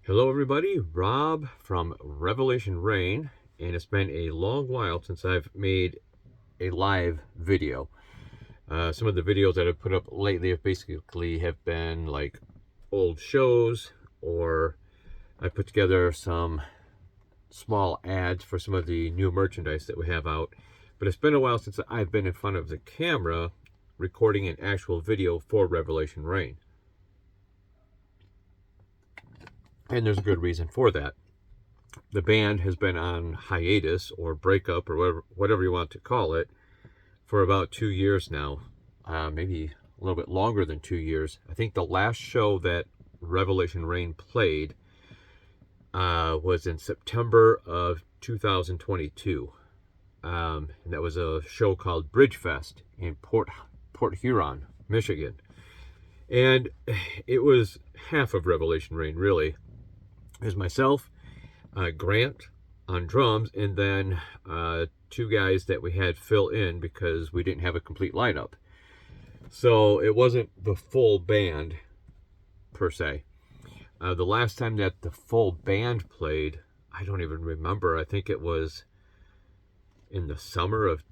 Hello everybody, Rob from Revelation Rain, and it's been a long while since I've made a live video. Some of the videos that I've put up lately have been like old shows, or I put together some small ads for some of the new merchandise that we have out. But it's been a while since I've been in front of the camera recording an actual video for Revelation Rain. And there's a good reason for that. The band has been on hiatus or breakup or whatever you want to call it for about 2 years now, maybe a little bit longer than 2 years. I think the last show that Revelation Rain played was in September of 2022. And that was a show called Bridgefest in Port Huron, Michigan. And it was half of Revelation Rain, really. It was myself, Grant on drums, and then two guys that we had fill in because we didn't have a complete lineup. So it wasn't the full band per se. The last time that the full band played, I don't even remember. I think it was in the summer of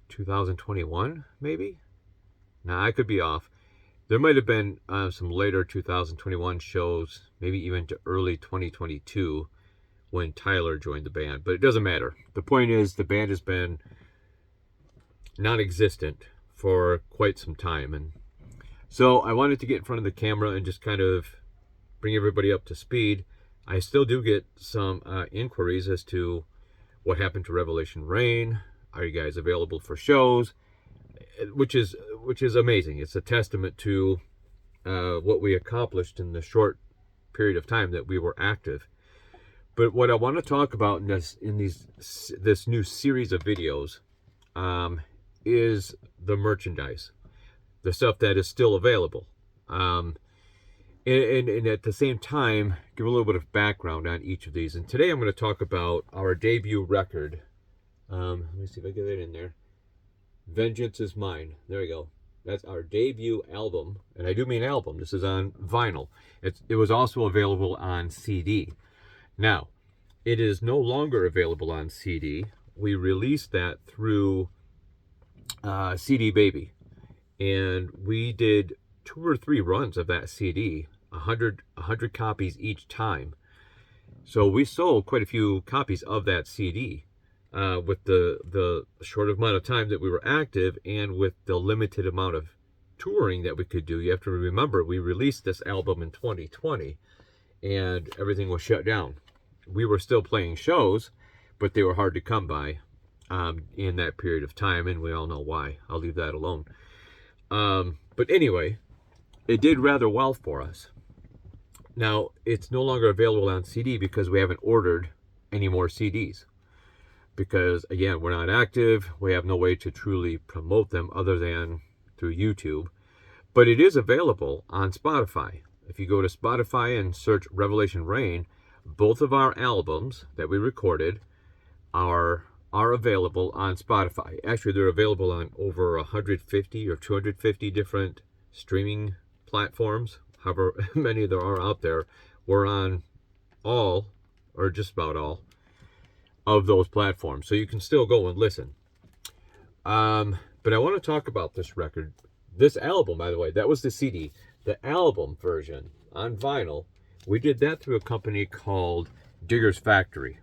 2021, maybe? Nah, I could be off. There might have been some later 2021 shows, maybe even to early 2022 when Tyler joined the band, but it doesn't matter. The point is the band has been non-existent for quite some time, and so I wanted to get in front of the camera and just kind of bring everybody up to speed. I still do get some inquiries as to what happened to Revelation Rain. Are you guys available for shows? Which is amazing. It's a testament to what we accomplished in the short period of time that we were active. But what I want to talk about in this new series of videos is the merchandise, the stuff that is still available, and at the same time give a little bit of background on each of these. And today I'm going to talk about our debut record. Let me see if I get it in there. Vengeance is Mine. There we go. That's our debut album, and I do mean album. This is on vinyl. It was also available on CD. Now, it is no longer available on CD. We released that through CD Baby, and we did 2 or 3 runs of that CD, 100 copies each time. So we sold quite a few copies of that CD. With the short amount of time that we were active and with the limited amount of touring that we could do. You have to remember, we released this album in 2020 and everything was shut down. We were still playing shows, but they were hard to come by in that period of time, and we all know why. I'll leave that alone. But anyway, it did rather well for us. Now, it's no longer available on CD because we haven't ordered any more CDs. Because, again, we're not active. We have no way to truly promote them other than through YouTube. But it is available on Spotify. If you go to Spotify and search Revelation Rain, both of our albums that we recorded are available on Spotify. Actually, they're available on over 150 or 250 different streaming platforms. However many there are out there. We're on all, or just about all, of those platforms, so you can still go and listen. But I want to talk about this record, this album, by the way. That was the CD. The album version on vinyl, we did that through a company called Digger's Factory.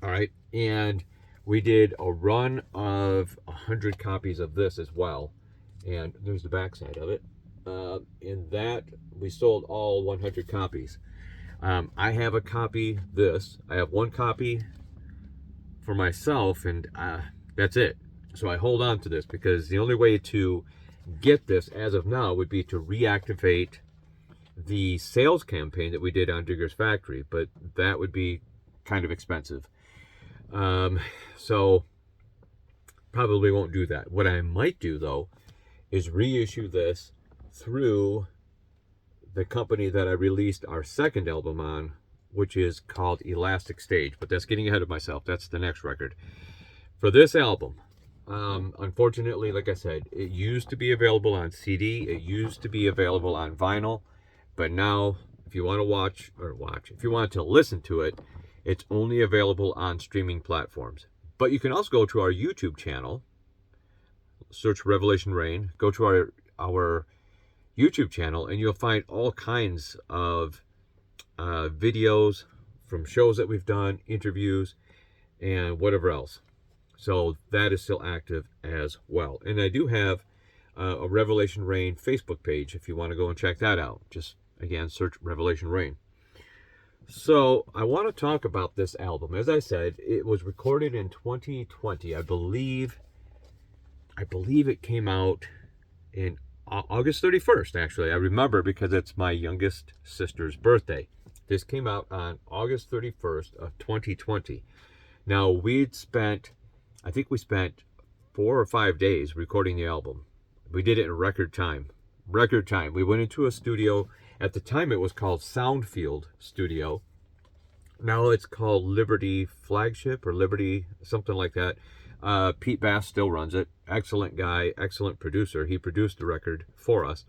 All right, and we did a run of 100 copies of this as well, and there's the backside of it. In that, we sold all 100 copies. I have a copy. I have one copy for myself, and that's it. So I hold on to this because the only way to get this as of now would be to reactivate the sales campaign that we did on Digger's Factory, but that would be kind of expensive. So probably won't do that. What I might do, though, is reissue this through the company that I released our second album on, which is called Elastic Stage, but that's getting ahead of myself. That's the next record. For this album, unfortunately, like I said, it used to be available on CD, it used to be available on vinyl, but now if you want to if you want to listen to it, it's only available on streaming platforms. But you can also go to our YouTube channel, search Revelation Rain, go to our YouTube channel, and you'll find all kinds of videos from shows that we've done, interviews, and whatever else. So that is still active as well. And I do have a Revelation Rain Facebook page if you want to go and check that out. Just, again, search Revelation Rain. So I want to talk about this album. As I said, it was recorded in 2020. I believe it came out in August 31st, actually. I remember because it's my youngest sister's birthday. This came out on August 31st of 2020. Now, I think we spent 4 or 5 days recording the album. We did it in record time. We went into a studio. At the time, it was called Soundfield Studio. Now it's called Liberty Flagship or Liberty, something like that. Pete Bass still runs it. Excellent guy, excellent producer. He produced the record for us.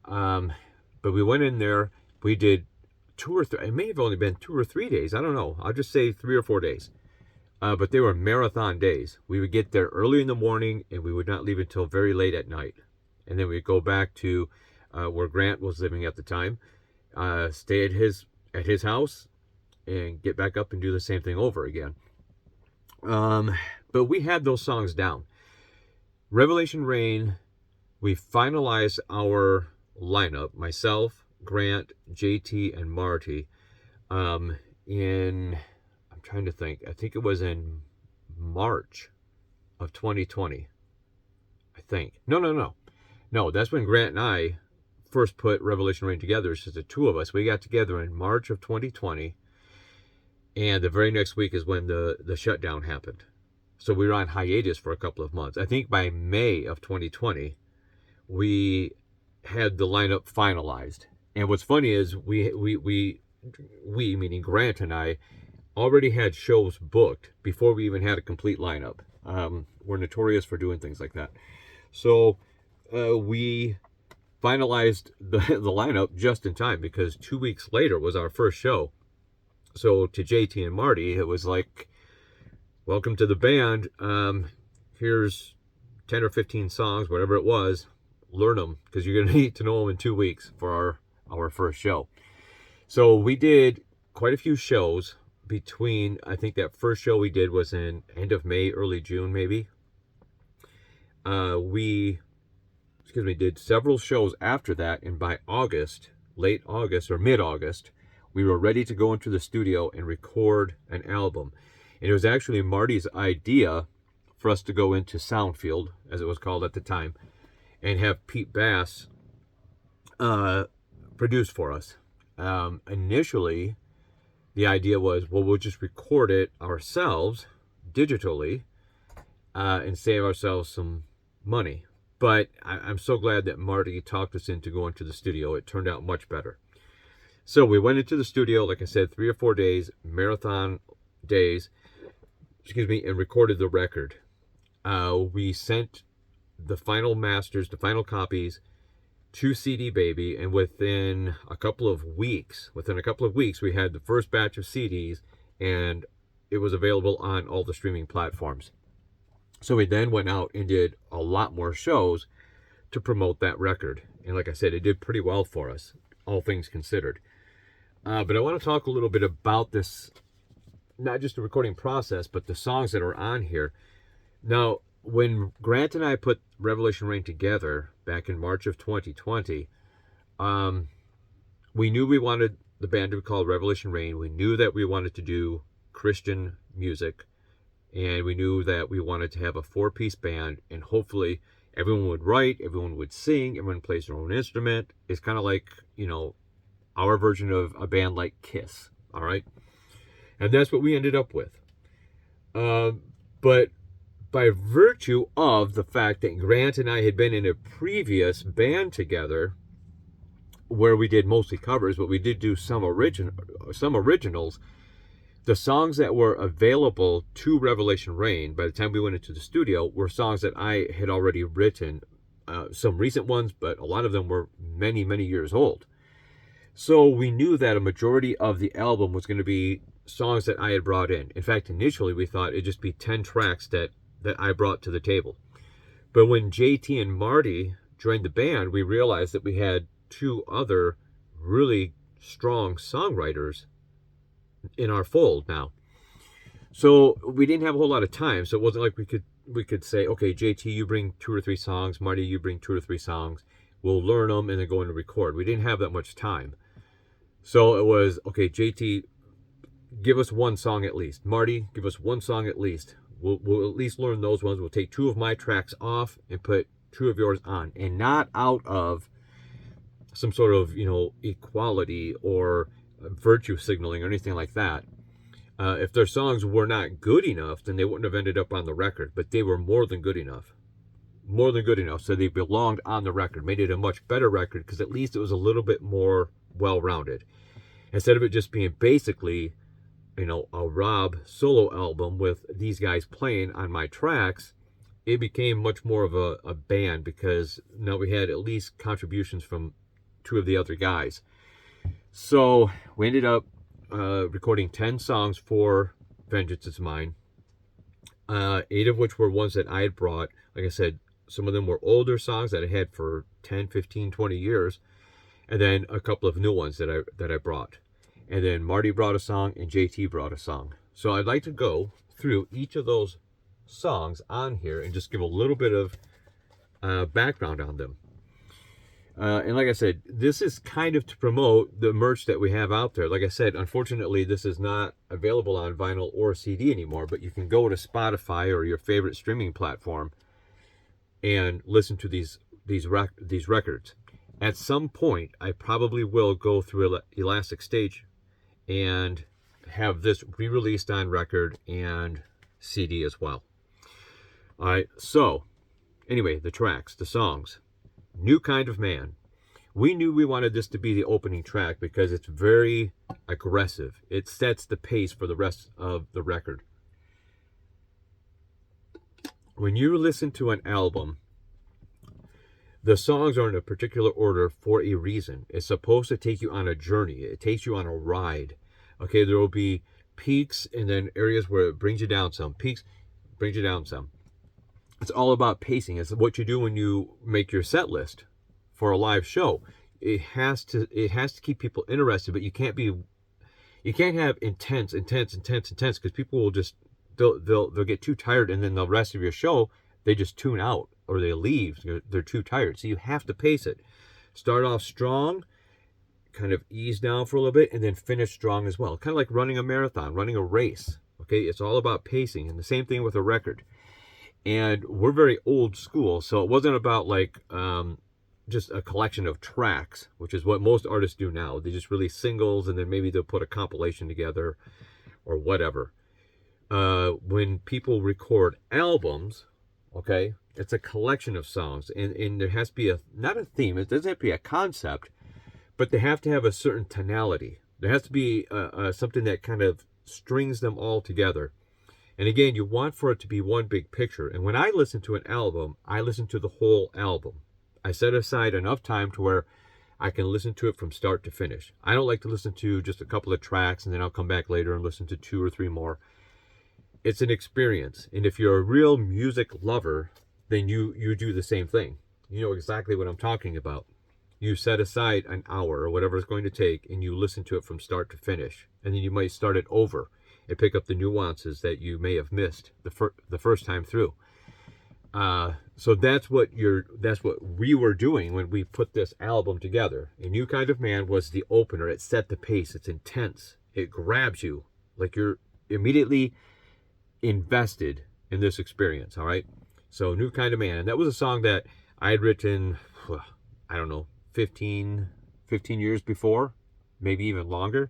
But we went in there. We did 2 or 3. It may have only been 2 or 3 days. I don't know. I'll just say 3 or 4 days. But they were marathon days. We would get there early in the morning, and we would not leave until very late at night. And then we'd go back to where Grant was living at the time, stay at his house, and get back up and do the same thing over again. But we had those songs down. Revelation Rain, we finalized our lineup, myself, Grant, JT, and Marty, I'm trying to think, I think it was in March of 2020, I think. No, that's when Grant and I first put Revelation Rain together. It's just the two of us. We got together in March of 2020, and the very next week is when the shutdown happened. So we were on hiatus for a couple of months. I think by May of 2020, we had the lineup finalized. And what's funny is we meaning Grant and I, already had shows booked before we even had a complete lineup. We're notorious for doing things like that. So we finalized the lineup just in time because 2 weeks later was our first show. So to JT and Marty, it was like, welcome to the band. Here's 10 or 15 songs, whatever it was. Learn them because you're going to need to know them in 2 weeks for our first show. So we did quite a few shows between, I think that first show we did was in end of May, early June, maybe. We did several shows after that, and by August, late August or mid-August, we were ready to go into the studio and record an album. And it was actually Marty's idea for us to go into Soundfield, as it was called at the time, and have Pete Bass produce for us. Initially, the idea was, well, we'll just record it ourselves digitally and save ourselves some money. But I'm so glad that Marty talked us into going to the studio. It turned out much better. So we went into the studio, like I said, 3 or 4 days, marathon days, and recorded the record. We sent the final masters, the final copies, to CD Baby, and within a couple of weeks, we had the first batch of CDs, and it was available on all the streaming platforms. So we then went out and did a lot more shows to promote that record. And like I said, it did pretty well for us, all things considered. But I want to talk a little bit about this, not just the recording process, but the songs that are on here. Now, when Grant and I put Revelation Rain together back in March of 2020, we knew we wanted the band to be called Revelation Rain. We knew that we wanted to do Christian music, and we knew that we wanted to have a 4-piece band, and hopefully everyone would write, everyone would sing, everyone plays their own instrument. It's kind of like, our version of a band like Kiss, all right? And that's what we ended up with. But by virtue of the fact that Grant and I had been in a previous band together where we did mostly covers, but we did do some originals, the songs that were available to Revelation Rain by the time we went into the studio were songs that I had already written, some recent ones, but a lot of them were many, many years old. So we knew that a majority of the album was going to be songs that I had brought in. In fact, initially we thought it'd just be 10 tracks that I brought to the table. But when JT and Marty joined the band, we realized that we had two other really strong songwriters in our fold now. So we didn't have a whole lot of time. So it wasn't like we could say, okay, JT, you bring 2 or 3 songs. Marty, you bring 2 or 3 songs. We'll learn them and then go in and record. We didn't have that much time. So it was, okay, JT, give us 1 song at least. Marty, give us 1 song at least. We'll at least learn those ones. We'll take 2 of my tracks off and put 2 of yours on. And not out of some sort of, equality or virtue signaling or anything like that. If their songs were not good enough, then they wouldn't have ended up on the record. But they were more than good enough. More than good enough. So they belonged on the record. Made it a much better record because at least it was a little bit more well-rounded. Instead of it just being basically, a Rob solo album with these guys playing on my tracks, it became much more of a band because now we had at least contributions from 2 of the other guys. So we ended up recording 10 songs for Vengeance Is Mine, 8 of which were ones that I had brought. Like I said, some of them were older songs that I had for 10, 15, 20 years, and then a couple of new ones that I brought. And then Marty brought a song and JT brought a song. So I'd like to go through each of those songs on here and just give a little bit of background on them. And like I said, this is kind of to promote the merch that we have out there. Like I said, unfortunately, this is not available on vinyl or CD anymore, but you can go to Spotify or your favorite streaming platform and listen to these records. At some point, I probably will go through Elastic Stage and have this re-released on record and CD as well. All right, so anyway, the tracks, the songs. New Kind of Man. We knew we wanted this to be the opening track because it's very aggressive. It sets the pace for the rest of the record. When you listen to an album, the songs are in a particular order for a reason. It's supposed to take you on a journey. It takes you on a ride. Okay, there will be peaks and then areas where it brings you down some. Peaks, brings you down some. It's all about pacing. It's what you do when you make your set list for a live show. It has to keep people interested, but you can't have intense because people will just they'll get too tired, and then the rest of your show they just tune out or they leave. They're too tired. So you have to pace it. Start off strong, kind of ease down for a little bit, and then finish strong as well. Kind of like running a marathon, running a race. Okay, it's all about pacing, and the same thing with a record. And we're very old school, so it wasn't about like just a collection of tracks, which is what most artists do now. They just release singles, and then maybe they'll put a compilation together or whatever. When people record albums, okay, it's a collection of songs, and there has to be not a theme. It doesn't have to be a concept, but they have to have a certain tonality. There has to be something that kind of strings them all together. And again, you want for it to be one big picture. And when I listen to an album, I listen to the whole album. I set aside enough time to where I can listen to it from start to finish. I don't like to listen to just a couple of tracks and then I'll come back later and listen to 2 or 3 more. It's an experience. And if you're a real music lover, then you do the same thing. You know exactly what I'm talking about. You set aside an hour or whatever it's going to take and you listen to it from start to finish. And then you might start it over and pick up the nuances that you may have missed the first time through. So that's what we were doing when we put this album together. A New Kind of Man was the opener. It set the pace. It's intense. It grabs you like you're immediately invested in this experience. All right. So New Kind of Man, and that was a song that I had written, I don't know, 15 years before, maybe even longer.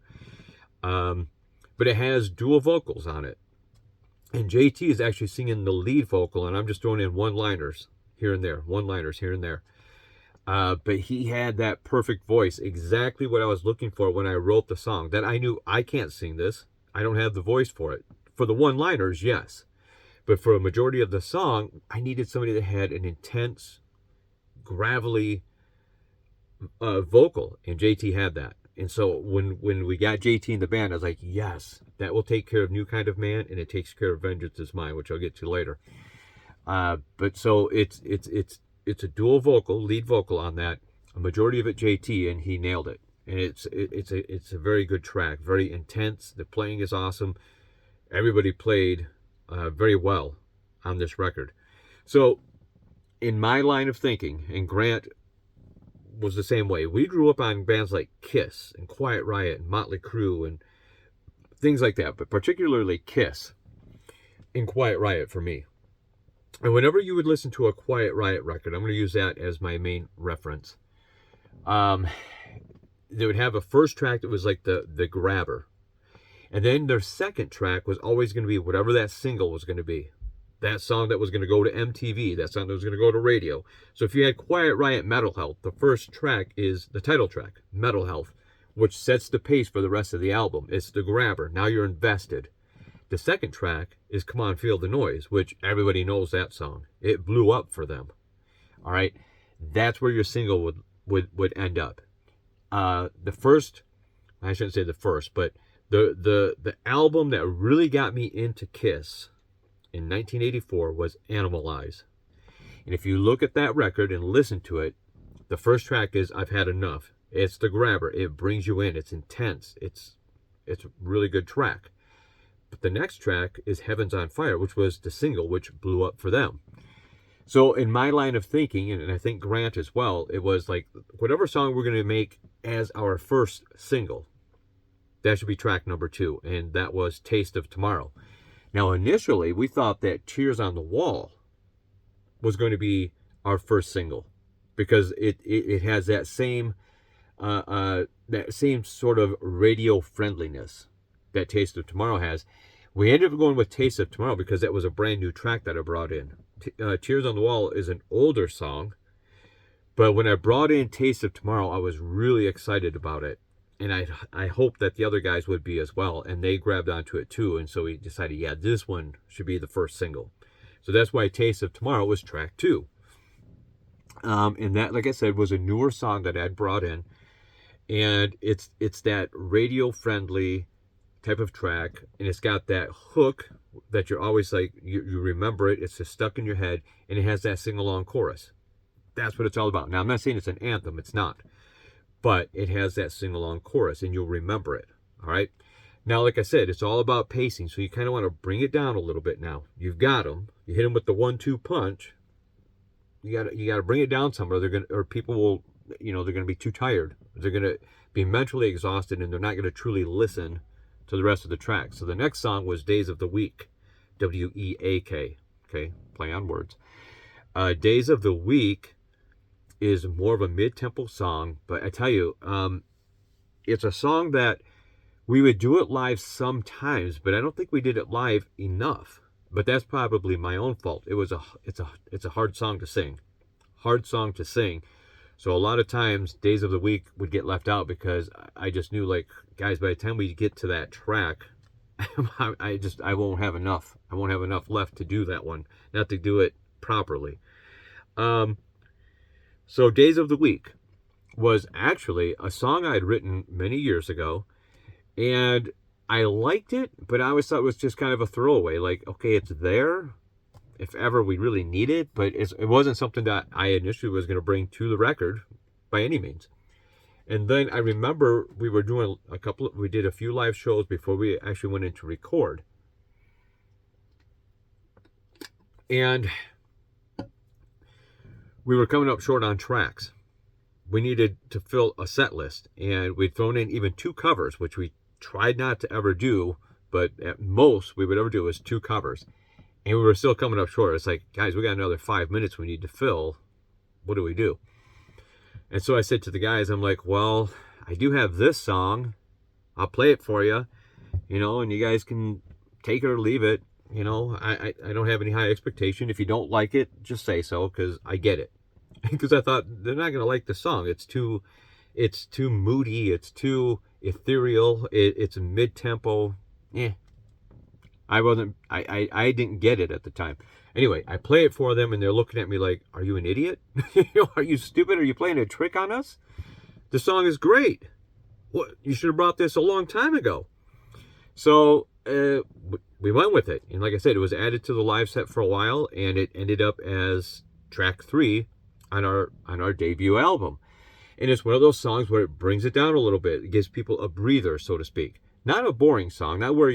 But it has dual vocals on it. And JT is actually singing the lead vocal, and I'm just throwing in one-liners here and there. But he had that perfect voice, exactly what I was looking for when I wrote the song. That I knew I can't sing this. I don't have the voice for it. For the one-liners, yes. But for a majority of the song, I needed somebody that had an intense, gravelly vocal, and JT had that. And so when we got JT in the band, I was like, yes, that will take care of New Kind of Man, and it takes care of Vengeance Is Mine, which I'll get to later. But so it's a dual vocal, lead vocal on that. A majority of it JT, and he nailed it. And it's a very good track, very intense. The playing is awesome. Everybody played very well on this record. So in my line of thinking, and Grant was the same way. We grew up on bands like Kiss and Quiet Riot and Motley Crue and things like that, but particularly Kiss and Quiet Riot for me. And whenever you would listen to a Quiet Riot record, I'm going to use that as my main reference. They would have a first track that was like the grabber. And then their second track was always going to be whatever that single was going to be. That song that was going to go to MTV, that song that was going to go to radio. So if you had Quiet Riot Metal Health, the first track is the title track, Metal Health, which sets the pace for the rest of the album. It's the grabber. Now you're invested. The second track is Come On Feel the Noise, which everybody knows that song. It blew up for them. All right? That's where your single would end up. The first, I shouldn't say the first, but the album that really got me into Kiss in 1984 was Animalize. And if you look at that record and listen to it, the first track is I've Had Enough. It's the grabber. It brings you in. It's intense. It's a really good track. But the next track is Heaven's on Fire, which was the single which blew up for them. So in my line of thinking, and I think Grant as well, it was like whatever song we're going to make as our first single, that should be track number 2. And that was Taste of Tomorrow. Now, initially, we thought that Tears on the Wall was going to be our first single because it has that same sort of radio friendliness that Taste of Tomorrow has. We ended up going with Taste of Tomorrow because that was a brand new track that I brought in. Tears on the Wall is an older song, but when I brought in Taste of Tomorrow, I was really excited about it. And I hope that the other guys would be as well. And they grabbed onto it too. And so we decided, yeah, this one should be the first single. So that's why Taste of Tomorrow was track 2. And that, like I said, was a newer song that I'd brought in. And it's that radio-friendly type of track. And it's got that hook that you're always like, you remember it. It's just stuck in your head. And it has that sing-along chorus. That's what it's all about. Now, I'm not saying it's an anthem. It's not. But it has that sing-along chorus, and you'll remember it, all right? Now, like I said, it's all about pacing, so you kind of want to bring it down a little bit now. You've got them. You hit them with the 1-2 punch. You got to bring it down somewhere. People will, they're going to be too tired. They're going to be mentally exhausted, and they're not going to truly listen to the rest of the track. So the next song was Days of the Week, W-E-A-K, okay? Play on words. Days of the Week is more of a mid-tempo song, but I tell you, it's a song that we would do it live sometimes, but I don't think we did it live enough. But that's probably my own fault. It's a hard song to sing, So a lot of times, Days of the Week would get left out because I just knew, like, guys, by the time we get to that track, I won't have enough. I won't have enough left to do that one, not to do it properly. So Days of the Week was actually a song I had written many years ago, and I liked it, but I always thought it was just kind of a throwaway. Like, okay, it's there if ever we really need it, but it wasn't something that I initially was going to bring to the record by any means. And then I remember we were doing we did a few live shows before we actually went in to record. And we were coming up short on tracks. We needed to fill a set list, and we'd thrown in even 2 covers, which we tried not to ever do, but at most we would ever do was 2 covers. And we were still coming up short. It's like, guys, we got another 5 minutes we need to fill. What do we do? And so I said to the guys, I'm like, well, I do have this song. I'll play it for you, and you guys can take it or leave it. I don't have any high expectation. If you don't like it, just say so, because I get it. Because I thought they're not going to like the song. It's too moody. It's too ethereal. It's mid-tempo. I didn't get it at the time. Anyway, I play it for them, and they're looking at me like, are you an idiot? Are you stupid? Are you playing a trick on us? The song is great. what, you should have brought this a long time ago. So we went with it. And like I said, it was added to the live set for a while, and it ended up as track 3 on our debut album. And it's one of those songs where it brings it down a little bit. It gives people a breather, so to speak. Not a boring song, not where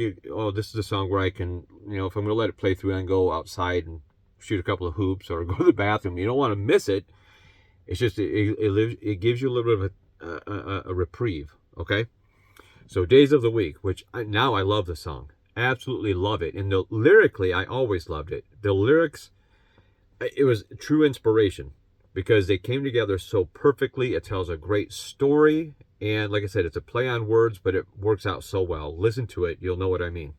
this is a song where I can, if I'm going to let it play through and go outside and shoot a couple of hoops or go to the bathroom, you don't want to miss it. It's just, it gives you a little bit of a reprieve, okay? So Days of the Week, which now I love the song. Absolutely love it. And lyrically, I always loved it. The lyrics, it was true inspiration because they came together so perfectly. It tells a great story. And like I said, it's a play on words, but it works out so well. Listen to it. You'll know what I mean.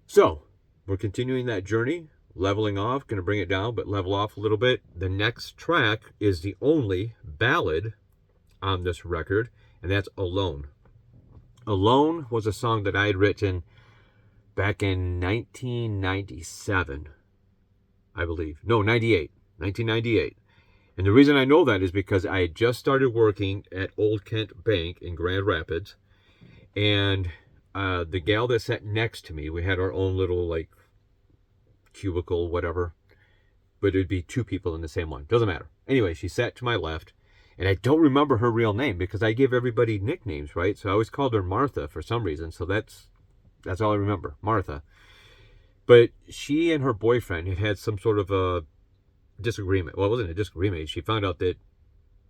So we're continuing that journey, leveling off, going to bring it down, but level off a little bit. The next track is the only ballad on this record, and that's Alone. Alone was a song that I had written back in 1997, I believe. No, 1998. And the reason I know that is because I had just started working at Old Kent Bank in Grand Rapids. And the gal that sat next to me, we had our own little, cubicle, whatever. But it'd be 2 people in the same one. Doesn't matter. Anyway, she sat to my left. And I don't remember her real name because I give everybody nicknames, right? So I always called her Martha for some reason. So that's all I remember, Martha. But she and her boyfriend had some sort of a disagreement. Well, it wasn't a disagreement. She found out that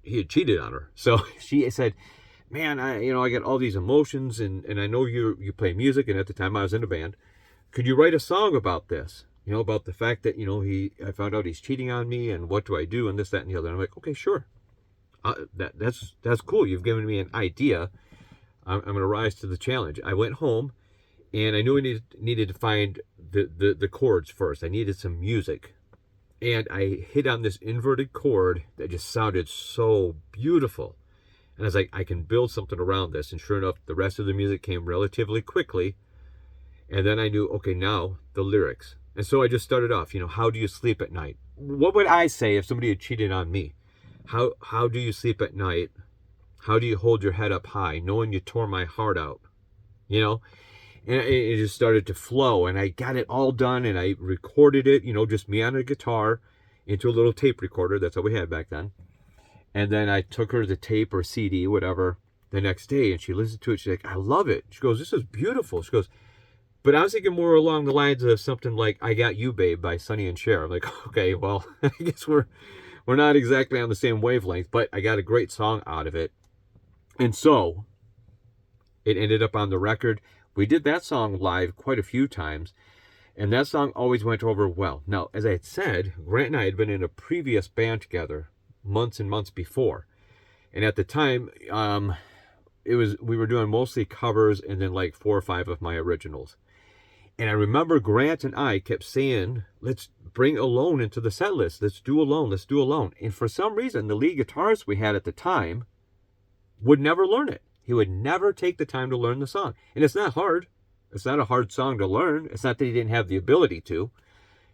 he had cheated on her. So she said, man, I get all these emotions and I know you play music. And at the time I was in a band. Could you write a song about this? About the fact that, I found out he's cheating on me and what do I do and this, that, and the other. And I'm like, okay, sure. That's cool. You've given me an idea. I'm going to rise to the challenge. I went home and I knew I needed to find the chords first. I needed some music. And I hit on this inverted chord that just sounded so beautiful. And I was like, I can build something around this. And sure enough, the rest of the music came relatively quickly. And then I knew, okay, now the lyrics. And so I just started off, how do you sleep at night? What would I say if somebody had cheated on me? How do you sleep at night? How do you hold your head up high, knowing you tore my heart out? And it just started to flow, and I got it all done, and I recorded it, just me on a guitar into a little tape recorder. That's all we had back then. And then I took her the tape or CD, whatever, the next day, and she listened to it. She's like, I love it. She goes, this is beautiful. She goes, but I was thinking more along the lines of something like I Got You, Babe by Sonny and Cher. I'm like, okay, well, I guess we're not exactly on the same wavelength, but I got a great song out of it. And so it ended up on the record. We did that song live quite a few times, and that song always went over well. Now, as I had said, Grant and I had been in a previous band together months and months before. And at the time, we were doing mostly covers and then 4 or 5 of my originals. And I remember Grant and I kept saying, let's bring Alone into the set list. Let's do Alone. And for some reason, the lead guitarist we had at the time would never learn it. He would never take the time to learn the song. And it's not hard. It's not a hard song to learn. It's not that he didn't have the ability to.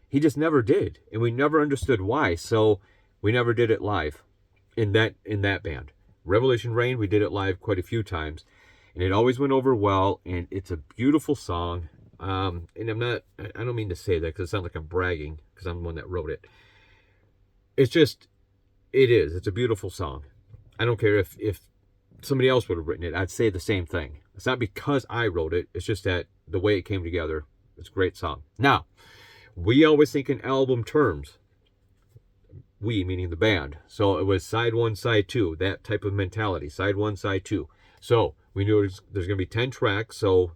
He just never did. And we never understood why. So we never did it live in that band. Revelation Rain, we did it live quite a few times. And it always went over well. And it's a beautiful song. And I don't mean to say that because it sounds like I'm bragging because I'm the one that wrote it. It's a beautiful song. I don't care if somebody else would have written it. I'd say the same thing. It's not because I wrote it. It's just that the way it came together, it's a great song. Now, we always think in album terms. We, meaning the band. So it was side 1, side 2, that type of mentality. Side 1, side 2. So we knew there's going to be 10 tracks. So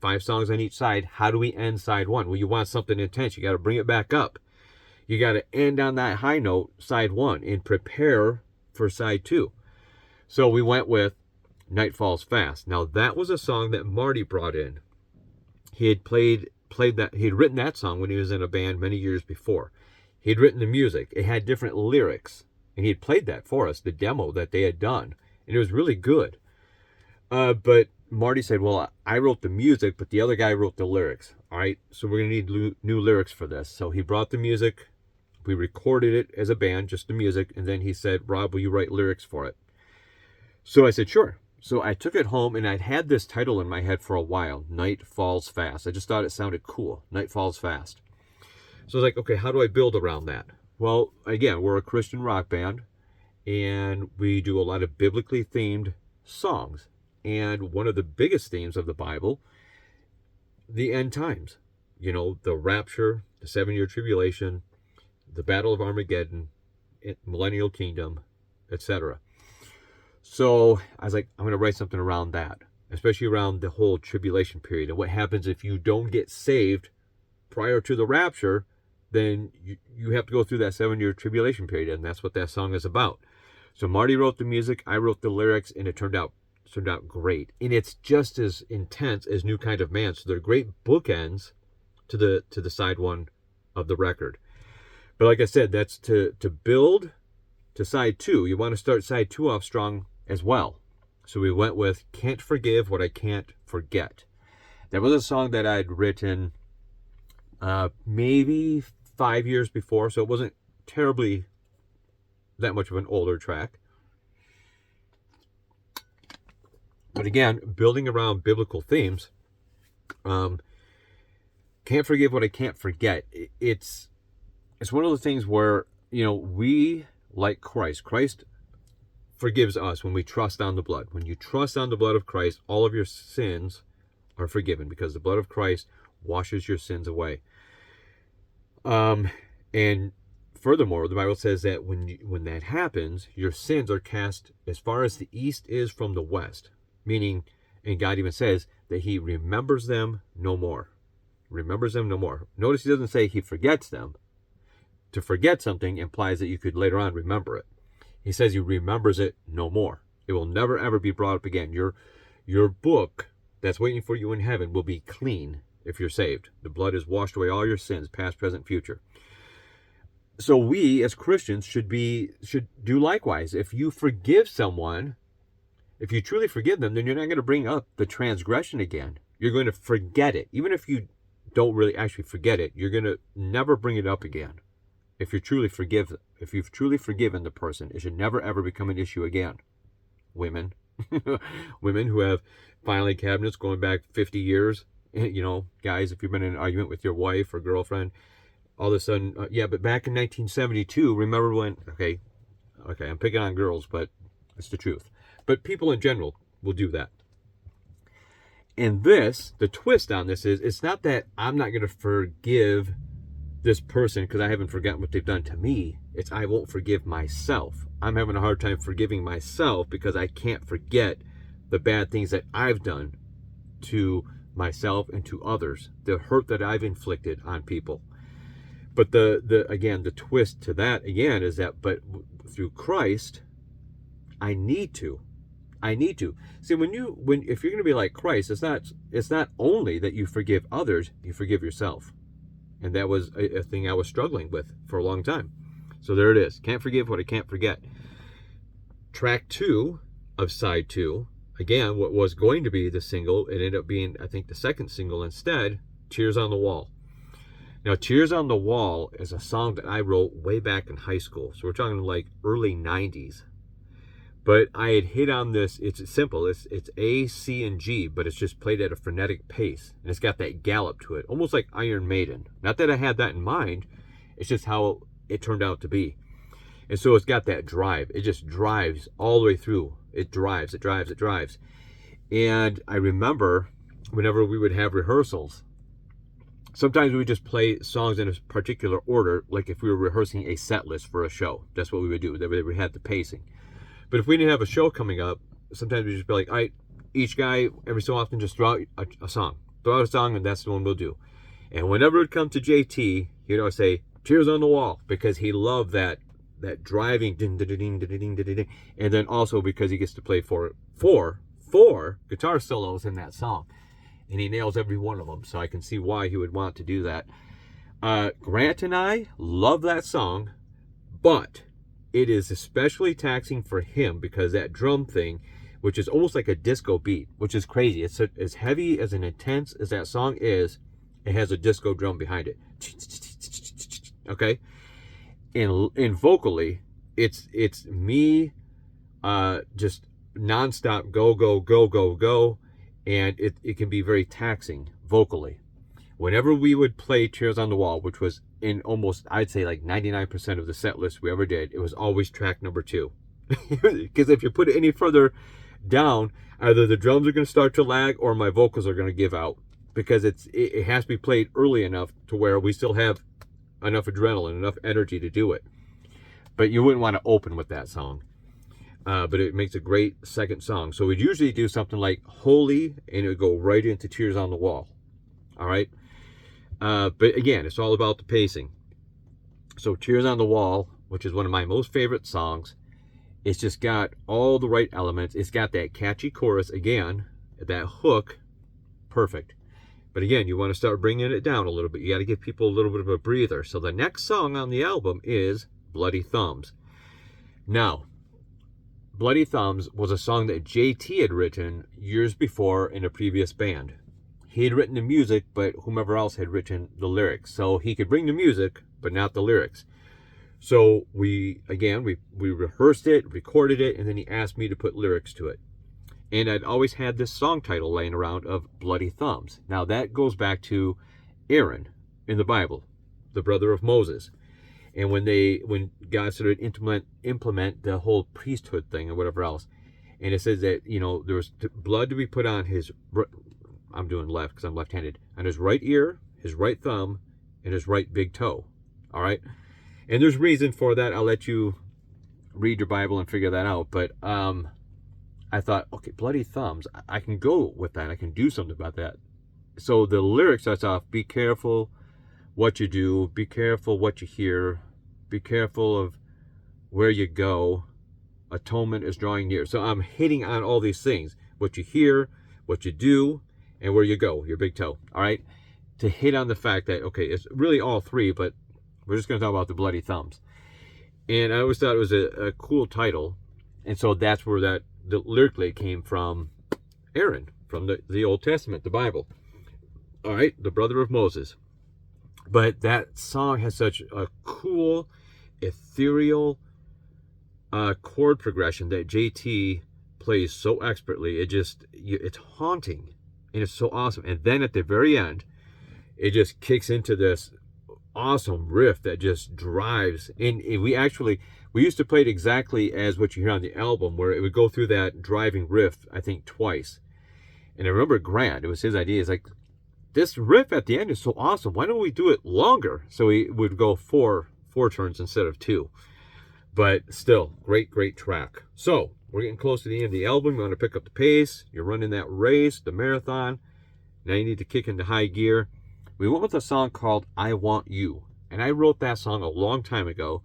5 songs on each side. How do we end side 1? Well, you want something intense. You got to bring it back up. You got to end on that high note, side 1, and prepare for side 2. So we went with Night Falls Fast. Now, that was a song that Marty brought in. He had played that. He had written that song when he was in a band many years before. He had written the music. It had different lyrics. And he had played that for us, the demo that they had done. And it was really good. But Marty said, well, I wrote the music, but the other guy wrote the lyrics. All right, so we're going to need new lyrics for this. So he brought the music. We recorded it as a band, just the music. And then he said, Rob, will you write lyrics for it? So I said, sure. So I took it home, and I'd had this title in my head for a while, Night Falls Fast. I just thought it sounded cool, Night Falls Fast. So I was like, okay, how do I build around that? Well, again, we're a Christian rock band, and we do a lot of biblically themed songs. And one of the biggest themes of the Bible, the end times. You know, the rapture, the 7-year tribulation, the battle of Armageddon, millennial kingdom, etc. So I was like, I'm going to write something around that, especially around the whole tribulation period. And what happens if you don't get saved prior to the rapture, then you have to go through that 7-year tribulation period. And that's what that song is about. So Marty wrote the music, I wrote the lyrics, and it turned out great. And it's just as intense as New Kind of Man. So they're great bookends to the side one of the record. But like I said, that's to build to side two. You want to start side two off strong as well. So we went with Can't Forgive What I Can't Forget. That was a song that I'd written maybe 5 years before, so it wasn't terribly that much of an older track. But again, building around biblical themes, Can't Forgive What I Can't Forget. It's one of the things where, you know, we, like Christ forgives us when we trust on the blood. When you trust on the blood of Christ, all of your sins are forgiven because the blood of Christ washes your sins away. And furthermore, the Bible says that when that happens, your sins are cast as far as the east is from the west. Meaning, and God even says that he remembers them no more. Remembers them no more. Notice he doesn't say he forgets them. To forget something implies that you could later on remember it. He says he remembers it no more. It will never ever be brought up again. Your book that's waiting for you in heaven will be clean if you're saved. The blood has washed away all your sins, past, present, future. So we as Christians should do likewise. If you forgive someone, if you truly forgive them, then you're not going to bring up the transgression again. You're going to forget it. Even if you don't really actually forget it, you're going to never bring it up again. If you've truly forgiven the person, it should never ever become an issue again. Women, women who have filing cabinets going back 50 years, you know, guys, if you've been in an argument with your wife or girlfriend, all of a sudden, yeah, but back in 1972, remember when, okay, I'm picking on girls, but it's the truth. But people in general will do that. And the twist on this is, it's not that I'm not going to forgive this person because I haven't forgotten what they've done to me. It's I won't forgive myself. I'm having a hard time forgiving myself because I can't forget the bad things that I've done to myself and to others, the hurt that I've inflicted on people. But the twist to that again is that, but through Christ, I need to. See, if you're going to be like Christ, it's not only that you forgive others, you forgive yourself. And that was a thing I was struggling with for a long time. So there it is. Can't Forgive What I Can't Forget. Track 2 of side 2, again, what was going to be the single, it ended up being, I think, the second single instead, Tears on the Wall. Now, Tears on the Wall is a song that I wrote way back in high school. So we're talking like early 90s. But I had hit on this, it's simple, it's A, C, and G, but it's just played at a frenetic pace. And it's got that gallop to it, almost like Iron Maiden. Not that I had that in mind, it's just how it turned out to be. And so it's got that drive. It just drives all the way through. It drives. And I remember whenever we would have rehearsals, sometimes we would just play songs in a particular order, like if we were rehearsing a set list for a show. That's what we would do. We had the pacing. But if we didn't have a show coming up, sometimes we'd just be like, all right, each guy, every so often, just throw out a song. Throw out a song, and that's the one we'll do. And whenever it would come to JT, he'd always say, Tears on the Wall, because he loved that driving, and then also because he gets to play four guitar solos in that song. And he nails every one of them, so I can see why he would want to do that. Grant and I love that song, but it is especially taxing for him because that drum thing, which is almost like a disco beat, which is crazy. It's as heavy as and intense as that song is, it has a disco drum behind it. Okay? And vocally, it's me just nonstop go, go, go, go, go. And it can be very taxing vocally. Whenever we would play Tears on the Wall, which was in almost, I'd say like 99% of the set list we ever did, it was always track number 2. Because if you put it any further down, either the drums are going to start to lag or my vocals are going to give out. Because it has to be played early enough to where we still have enough adrenaline, enough energy to do it. But you wouldn't want to open with that song. But it makes a great second song. So we'd usually do something like Holy, and it would go right into Tears on the Wall. All right? But again, it's all about the pacing. So Tears on the Wall, which is one of my most favorite songs, it's just got all the right elements. It's got that catchy chorus again, that hook, perfect. But again, you want to start bringing it down a little bit. You got to give people a little bit of a breather. So the next song on the album is Bloody Thumbs. Now, Bloody Thumbs was a song that JT had written years before in a previous band. He had written the music, but whomever else had written the lyrics. So he could bring the music, but not the lyrics. So we rehearsed it, recorded it, and then he asked me to put lyrics to it. And I'd always had this song title laying around of Bloody Thumbs. Now that goes back to Aaron in the Bible, the brother of Moses. And when God started to implement the whole priesthood thing or whatever else, and it says that, there was blood to be put on his, I'm doing left because I'm left-handed, on his right ear, his right thumb, and his right big toe. All right? And there's reason for that. I'll let you read your Bible and figure that out. But I thought, okay, Bloody Thumbs, I can go with that. I can do something about that. So the lyric starts off, be careful what you do, be careful what you hear, be careful of where you go, atonement is drawing near. So I'm hitting on all these things, what you hear, what you do, and where you go, your big toe, all right? To hit on the fact that, okay, it's really all three, but we're just going to talk about the Bloody Thumbs. And I always thought it was a cool title, and so that's where the lyrically came from Aaron, from the Old Testament, the Bible. All right, the brother of Moses. But that song has such a cool, ethereal chord progression that JT plays so expertly. It's haunting, and it's so awesome. And then at the very end, it just kicks into this awesome riff that just drives. And we used to play it exactly as what you hear on the album, where it would go through that driving riff, I think, twice. And I remember Grant, it was his idea. It's like, this riff at the end is so awesome. Why don't we do it longer? So we would go four turns instead of 2. But still, great track. So we're getting close to the end of the album. You want to pick up the pace. You're running that race, the marathon. Now you need to kick into high gear. We went with a song called I Want You. And I wrote that song a long time ago.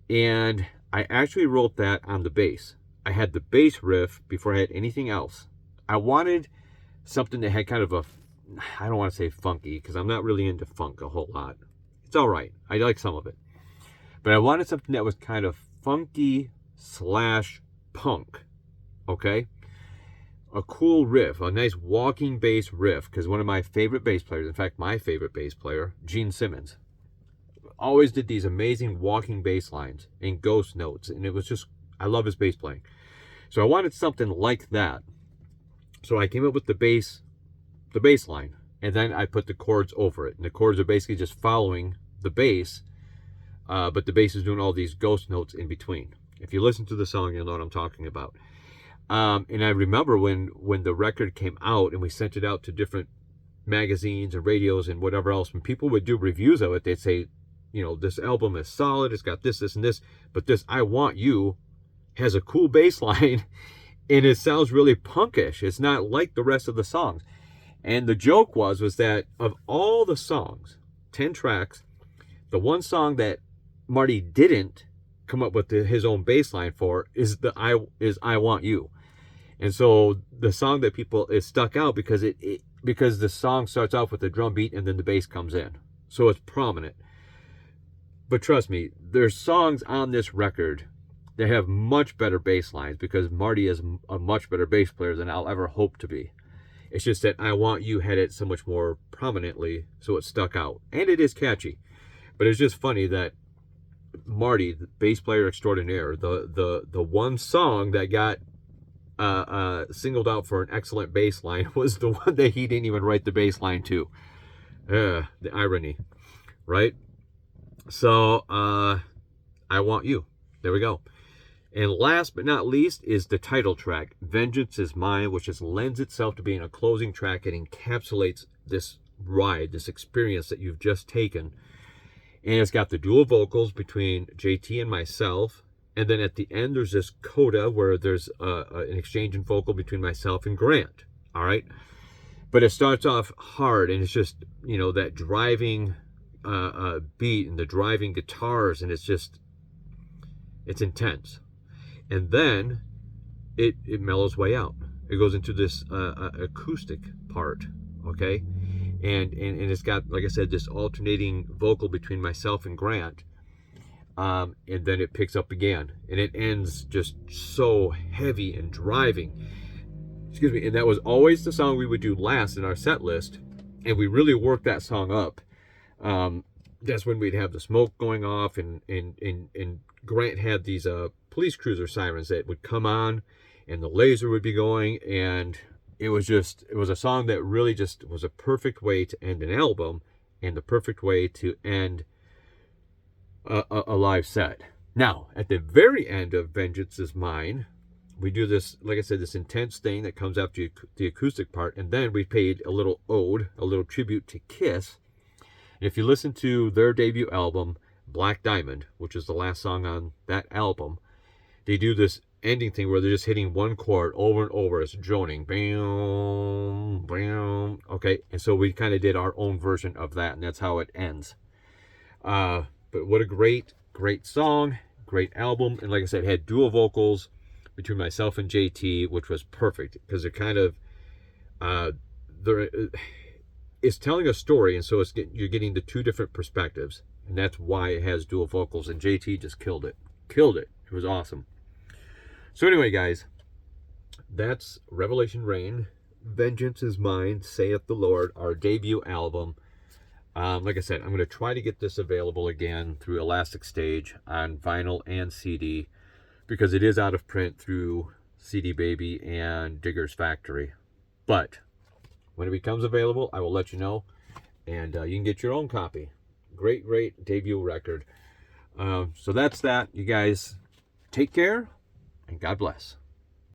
And I actually wrote that on the bass. I had the bass riff before I had anything else. I wanted something that had kind of I don't want to say funky, because I'm not really into funk a whole lot. It's all right. I like some of it. But I wanted something that was kind of funky / punk. Okay? A cool riff, a nice walking bass riff, because one of my favorite bass players, in fact, my favorite bass player, Gene Simmons, always did these amazing walking bass lines and ghost notes. And it was just, I love his bass playing. So I wanted something like that. So I came up with the bass line, and then I put the chords over it. And the chords are basically just following the bass, but the bass is doing all these ghost notes in between. If you listen to the song, you'll know what I'm talking about. And I remember when the record came out and we sent it out to different magazines and radios and whatever else, when people would do reviews of it, they'd say, this album is solid, it's got this, and this, but this I Want You has a cool bass line, and it sounds really punkish. It's not like the rest of the songs. And the joke was that of all the songs, 10 tracks, the one song that Marty didn't come up with his own bass line for is I Want You. And so the song that people is stuck out because because the song starts off with a drum beat and then the bass comes in. So it's prominent. But trust me, there's songs on this record that have much better bass lines because Marty is a much better bass player than I'll ever hope to be. It's just that I Want You had it so much more prominently, so it stuck out. And it is catchy. But it's just funny that Marty, the bass player extraordinaire, the one song that got singled out for an excellent bass line was the one that he didn't even write the bass line to. The irony, right? So, I Want You. There we go. And last but not least is the title track, Vengeance Is Mine, which just lends itself to being a closing track. It encapsulates this ride, this experience that you've just taken. And it's got the dual vocals between JT and myself. And then at the end, there's this coda where there's an exchange in vocal between myself and Grant. All right. But it starts off hard, and it's just, you know, that driving beat and the driving guitars, and it's intense. And then it mellows way out. It goes into this acoustic part, okay? And it's got, like I said, this alternating vocal between myself and Grant. And then it picks up again. And it ends just so heavy and driving. Excuse me. And that was always the song we would do last in our set list. And we really worked that song up. That's when we'd have the smoke going off, and Grant had these police cruiser sirens that would come on, and the laser would be going, and it was a song that really just was a perfect way to end an album, and the perfect way to end a live set. Now, at the very end of Vengeance Is Mine, we do this, like I said, this intense thing that comes after the acoustic part, and then we paid a little ode, a little tribute to Kiss. And if you listen to their debut album, Black Diamond, which is the last song on that album, they do this ending thing where they're just hitting one chord over and over. It's droning. Bam, bam. Okay, and so we kind of did our own version of that, and that's how it ends. But what a great song, great album. And like I said, it had dual vocals between myself and JT, which was perfect because they're kind of... it's telling a story, and so you're getting the two different perspectives, and that's why it has dual vocals, and JT just killed it. It was awesome. So anyway, guys, that's Revelation Rain, Vengeance Is Mine, saith the Lord, our debut album. Like I said, I'm going to try to get this available again through Elastic Stage on vinyl and CD, because it is out of print through CD Baby and Digger's Factory. But when it becomes available, I will let you know, and you can get your own copy. Great debut record. So that's that. You guys take care, and God bless.